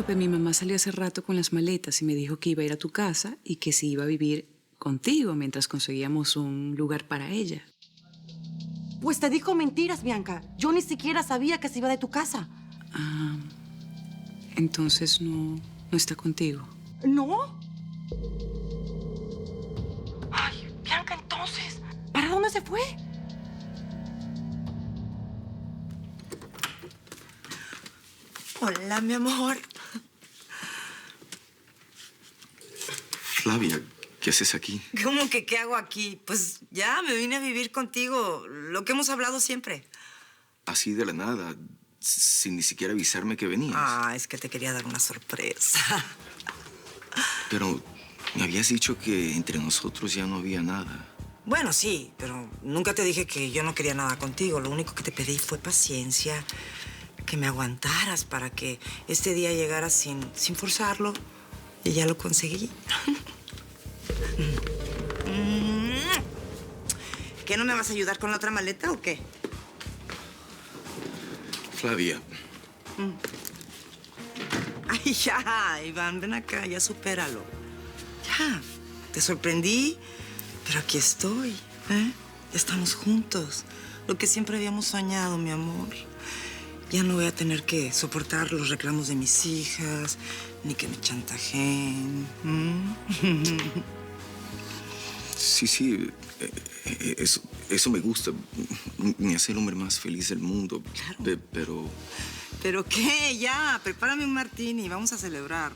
Pues mi mamá salió hace rato con las maletas y me dijo que iba a ir a tu casa y que sí iba a vivir contigo mientras conseguíamos un lugar para ella. Pues te dijo mentiras, Bianca. Yo ni siquiera sabía que se iba de tu casa. Ah, entonces no está contigo. ¿No? Ay, Bianca, entonces, ¿para dónde se fue? Hola, mi amor. Flavia, ¿qué haces aquí? ¿Cómo que qué hago aquí? Pues ya me vine a vivir contigo, lo que hemos hablado siempre. Así de la nada, sin ni siquiera avisarme que venías. Ah, es que te quería dar una sorpresa. Pero me habías dicho que entre nosotros ya no había nada. Bueno, sí, pero nunca te dije que yo no quería nada contigo. Lo único que te pedí fue paciencia, que me aguantaras para que este día llegara sin forzarlo. Y ya lo conseguí. ¿Qué, no me vas a ayudar con la otra maleta o qué? Flavia. Ay, ya, Iván, ven acá, ya supéralo. Ya, te sorprendí, pero aquí estoy, ¿eh? Ya estamos juntos. Lo que siempre habíamos soñado, mi amor. Ya no voy a tener que soportar los reclamos de mis hijas, ni que me chantajeen. Sí, eso me gusta. Me hace el hombre más feliz del mundo. Claro. Pero... ¿Pero qué? Ya, prepárame un martini, vamos a celebrar.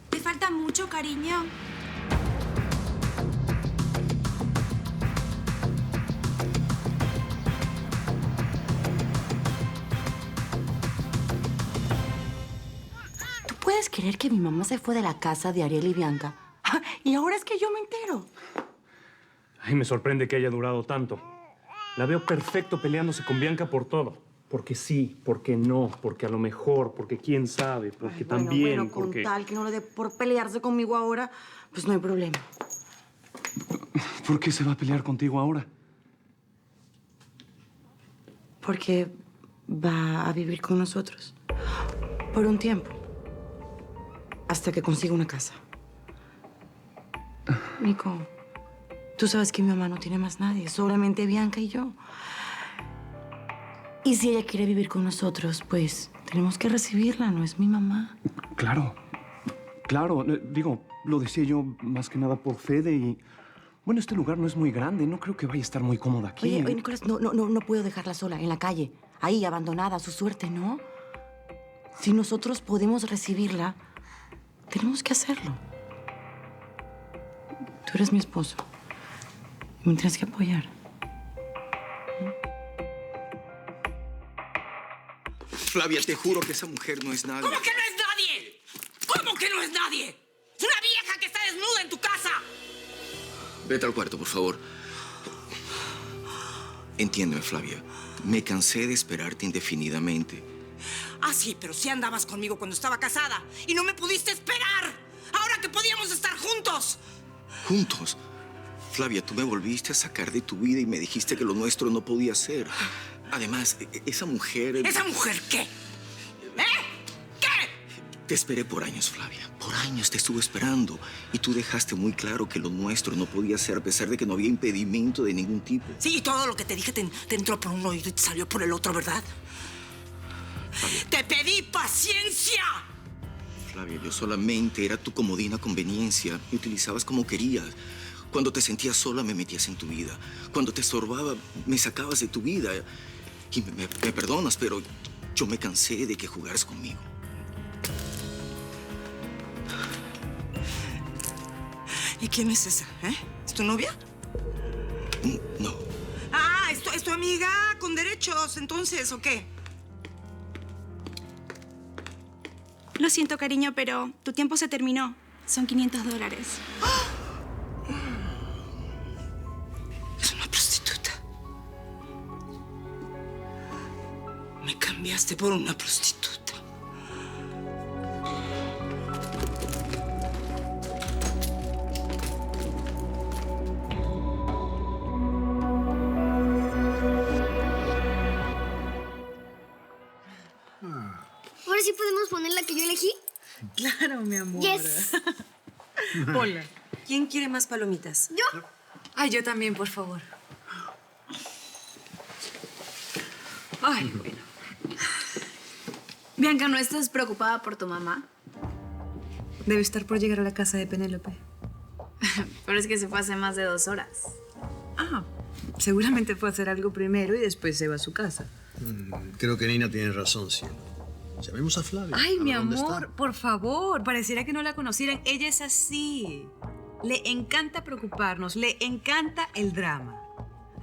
¿Te falta mucho, cariño? ¿Tú puedes creer que mi mamá se fue de la casa de Ariel y Bianca? Y ahora es que yo me entero. Ay, me sorprende que haya durado tanto. La veo perfecto peleándose con Bianca por todo. Porque sí, porque no, porque a lo mejor, porque quién sabe, porque también, Bueno, con porque... tal que no le dé por pelearse conmigo ahora, pues no hay problema. ¿Por qué se va a pelear contigo ahora? Porque va a vivir con nosotros. Por un tiempo. Hasta que consiga una casa. Nico, tú sabes que mi mamá no tiene más nadie, solamente Bianca y yo. Y si ella quiere vivir con nosotros, pues tenemos que recibirla, no es mi mamá. Claro, claro. Digo, lo decía yo más que nada por Fede y... Bueno, este lugar no es muy grande, no creo que vaya a estar muy cómoda aquí. Oye, Nicolás, no puedo dejarla sola, en la calle, ahí, abandonada, a su suerte, ¿no? Si nosotros podemos recibirla, tenemos que hacerlo. Tú eres mi esposo. Me tienes que apoyar. Flavia, te juro que esa mujer no es nadie. ¿Cómo que no es nadie? ¿Cómo que no es nadie? Es una vieja que está desnuda en tu casa. Vete al cuarto, por favor. Entiéndeme, Flavia. Me cansé de esperarte indefinidamente. Ah, sí, pero sí andabas conmigo cuando estaba casada y no me pudiste esperar. Ahora que podíamos estar juntos. ¿Juntos? Flavia, tú me volviste a sacar de tu vida y me dijiste que lo nuestro no podía ser. Además, esa mujer... ¿Esa mujer qué? ¿Eh? ¿Qué? Te esperé por años, Flavia. Por años te estuve esperando. Y tú dejaste muy claro que lo nuestro no podía ser, a pesar de que no había impedimento de ningún tipo. Sí, y todo lo que te dije te entró por un oído y te salió por el otro, ¿verdad? Flavia. ¡Te pedí paciencia! Flavia, yo solamente era tu comodina conveniencia. Me utilizabas como querías. Cuando te sentías sola, me metías en tu vida. Cuando te estorbaba, me sacabas de tu vida. Y me perdonas, pero yo me cansé de que jugaras conmigo. ¿Y quién es esa, eh? ¿Es tu novia? No. Ah, ¿es tu amiga con derechos, entonces, o qué? Lo siento, cariño, pero tu tiempo se terminó. Son $500. Es una prostituta. Me cambiaste por una prostituta. Ahora sí podemos poner la que yo elegí. Claro, mi amor. Yes. Hola. ¿Quién quiere más palomitas? Yo. Ay, yo también, por favor. Ay, bueno. Bianca, ¿no estás preocupada por tu mamá? Debe estar por llegar a la casa de Penélope. Pero es que se fue hace más de 2 horas. Ah, seguramente fue a hacer algo primero y después se va a su casa. Creo que Nina tiene razón, cielo. Llamemos a Flavia. Ay, a ver mi dónde amor, está. por favor. Pareciera que no la conocieran. Ella es así. Le encanta preocuparnos, le encanta el drama.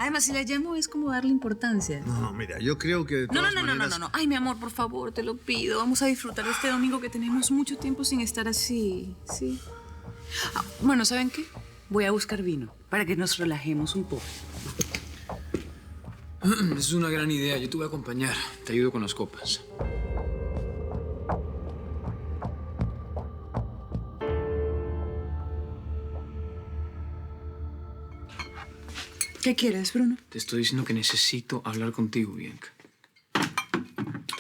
Además, si la llamo es como darle importancia. No, mira, yo creo que de todas maneras... No. Ay, mi amor, por favor, te lo pido. Vamos a disfrutar de este domingo que tenemos mucho tiempo sin estar así. Sí. Ah, bueno, ¿saben qué? Voy a buscar vino para que nos relajemos un poco. Es una gran idea. Yo te voy a acompañar. Te ayudo con las copas. ¿Qué quieres, Bruno? Te estoy diciendo que necesito hablar contigo, Bianca.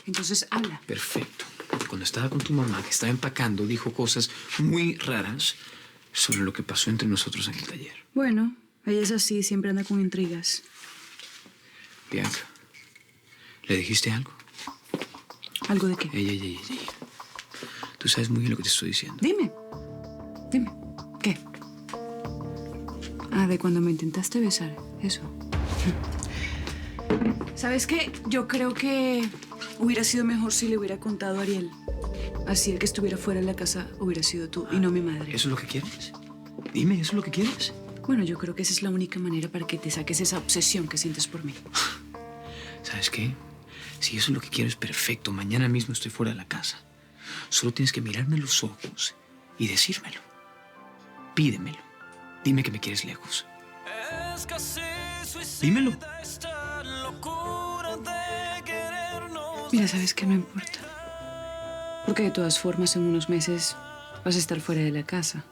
Entonces, habla. Perfecto. Cuando estaba con tu mamá, que estaba empacando, dijo cosas muy raras sobre lo que pasó entre nosotros en el taller. Bueno, ella es así, siempre anda con intrigas. Bianca, ¿le dijiste algo? ¿Algo de qué? Ella. Tú sabes muy bien lo que te estoy diciendo. Dime. ¿Qué? Ah, de cuando me intentaste besar. Eso. ¿Sabes qué? Yo creo que hubiera sido mejor si le hubiera contado a Ariel. Así el que estuviera fuera de la casa hubiera sido tú y no mi madre. ¿Eso es lo que quieres? Dime, ¿eso es lo que quieres? Bueno, yo creo que esa es la única manera para que te saques esa obsesión que sientes por mí. ¿Sabes qué? Si eso es lo que quiero, es perfecto. Mañana mismo estoy fuera de la casa. Solo tienes que mirarme a los ojos y decírmelo. Pídemelo. Dime que me quieres lejos. Dímelo. Mira, ¿sabes qué? No importa. Porque de todas formas, en unos meses vas a estar fuera de la casa.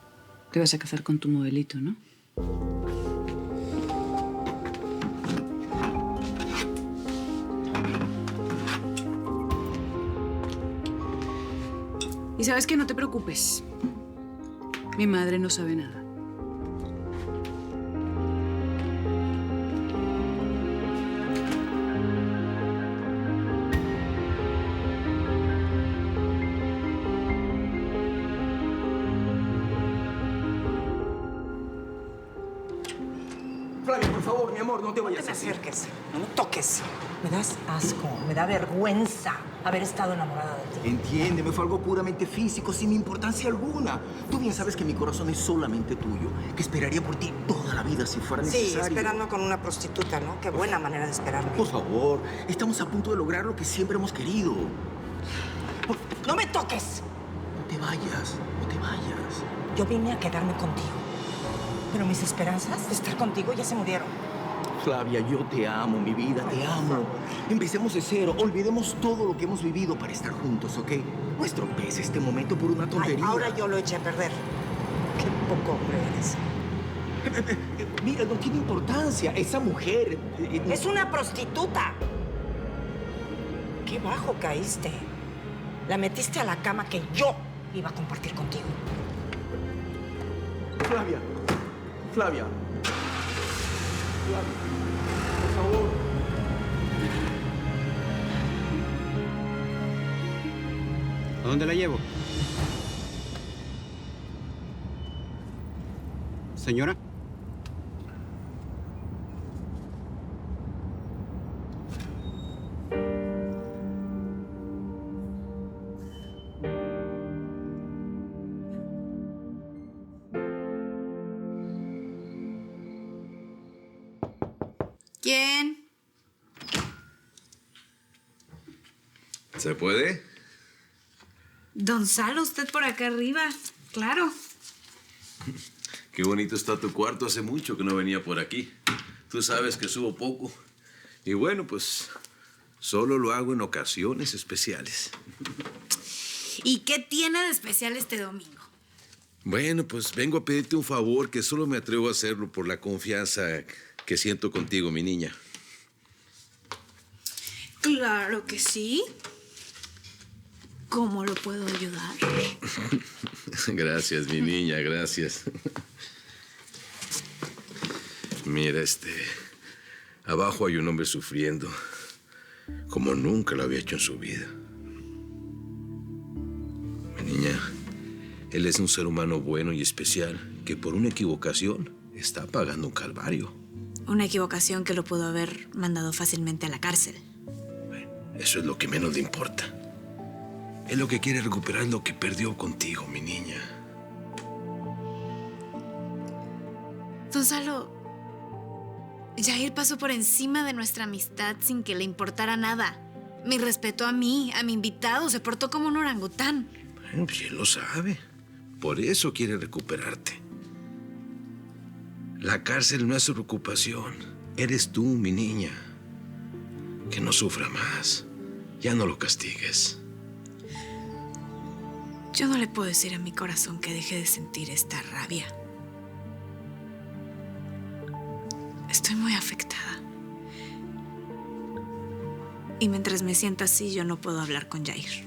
Te vas a casar con tu modelito, ¿no? Y sabes que no te preocupes. Mi madre no sabe nada. Flavia, por favor, mi amor, no te vayas No te me así. acerques, no me toques. Me das asco, me da vergüenza haber estado enamorada de ti. Entiéndeme, fue algo puramente físico, sin importancia alguna. Tú bien sabes que mi corazón es solamente tuyo, que esperaría por ti toda la vida si fuera Sí, necesario. esperando con una prostituta, ¿no? Qué buena manera de esperarme. Por favor, estamos a punto de lograr lo que siempre hemos querido. ¡No me toques! No te vayas, no te vayas. Yo vine a quedarme contigo. Pero mis esperanzas de estar contigo ya se murieron. Flavia, yo te amo, mi vida, te amo. Empecemos de cero, olvidemos todo lo que hemos vivido para estar juntos, ¿ok? No estropees este momento por una Ay, tontería. ahora yo lo eché a perder. Qué poco hombre eres. Mira, no tiene importancia. Esa mujer... Es una prostituta. Qué bajo caíste. La metiste a la cama que yo iba a compartir contigo. Flavia. Flavia. Flavia. Por favor. ¿A dónde la llevo? Señora. ¿Quién? ¿Se puede? Don Salo, usted por acá arriba. Claro. Qué bonito está tu cuarto. Hace mucho que no venía por aquí. Tú sabes que subo poco. Y bueno, pues solo lo hago en ocasiones especiales. ¿Y qué tiene de especial este domingo? Bueno, pues vengo a pedirte un favor que solo me atrevo a hacerlo por la confianza que siento contigo, mi niña. Claro que sí. ¿Cómo lo puedo ayudar? Gracias, mi niña, gracias. Mira, abajo hay un hombre sufriendo como nunca lo había hecho en su vida. Mi niña, él es un ser humano bueno y especial que por una equivocación está pagando un calvario. Una equivocación que lo pudo haber mandado fácilmente a la cárcel. Eso es lo que menos le importa. Él lo que quiere recuperar es lo que perdió contigo, mi niña. Gonzalo, Jair pasó por encima de nuestra amistad sin que le importara nada. Me respetó a mí, a mi invitado, se portó como un orangután. Bueno, pues él lo sabe. Por eso quiere recuperarte. La cárcel no es su preocupación. Eres tú, mi niña. Que no sufra más. Ya no lo castigues. Yo no le puedo decir a mi corazón que deje de sentir esta rabia. Estoy muy afectada. Y mientras me sienta así, yo no puedo hablar con Jair.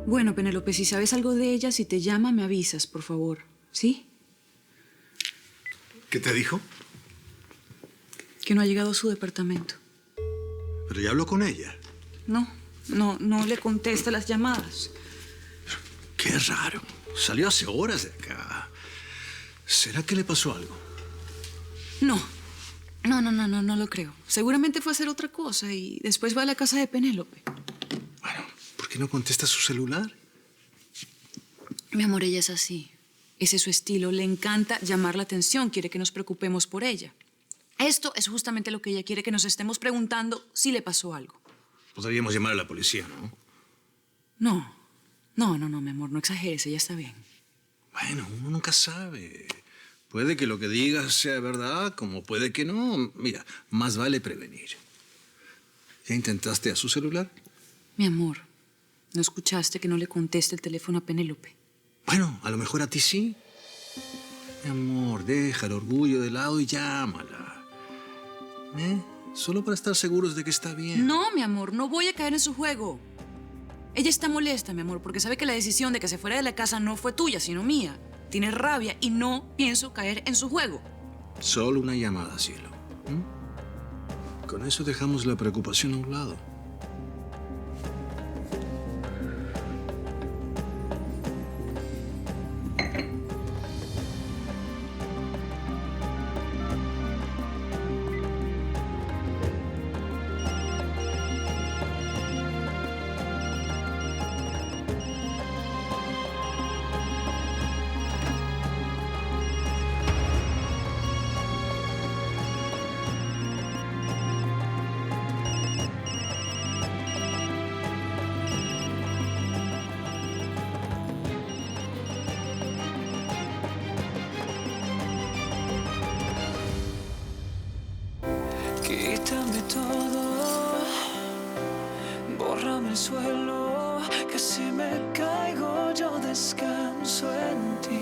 Bueno, Penélope, si sabes algo de ella, si te llama, me avisas, por favor. ¿Sí? ¿Qué te dijo? Que no ha llegado a su departamento. Pero ya habló con ella. No le contesta las llamadas. Qué raro. Salió hace horas de acá. ¿Será que le pasó algo? No lo creo. Seguramente fue a hacer otra cosa y después va a la casa de Penélope. ¿Por qué no contesta su celular? Mi amor, ella es así. Ese es su estilo. Le encanta llamar la atención. Quiere que nos preocupemos por ella. Esto es justamente lo que ella quiere, que nos estemos preguntando si le pasó algo. Podríamos llamar a la policía, ¿no? No, mi amor, no exageres. Ella está bien. Bueno, uno nunca sabe. Puede que lo que digas sea verdad, como puede que no. Mira, más vale prevenir. ¿Ya intentaste a su celular? Mi amor, ¿no escuchaste que no le conteste el teléfono a Penélope? Bueno, a lo mejor a ti sí. Mi amor, deja el orgullo de lado y llámala. Solo para estar seguros de que está bien. No, mi amor, no voy a caer en su juego. Ella está molesta, mi amor, porque sabe que la decisión de que se fuera de la casa no fue tuya, sino mía. Tiene rabia y no pienso caer en su juego. Solo una llamada, cielo. Con eso dejamos la preocupación a un lado. Quítame todo, bórrame el suelo, que si me caigo yo descanso en ti.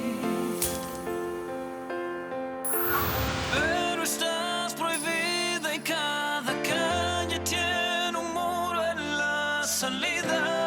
Pero estás prohibida y cada calle tiene un muro en la salida.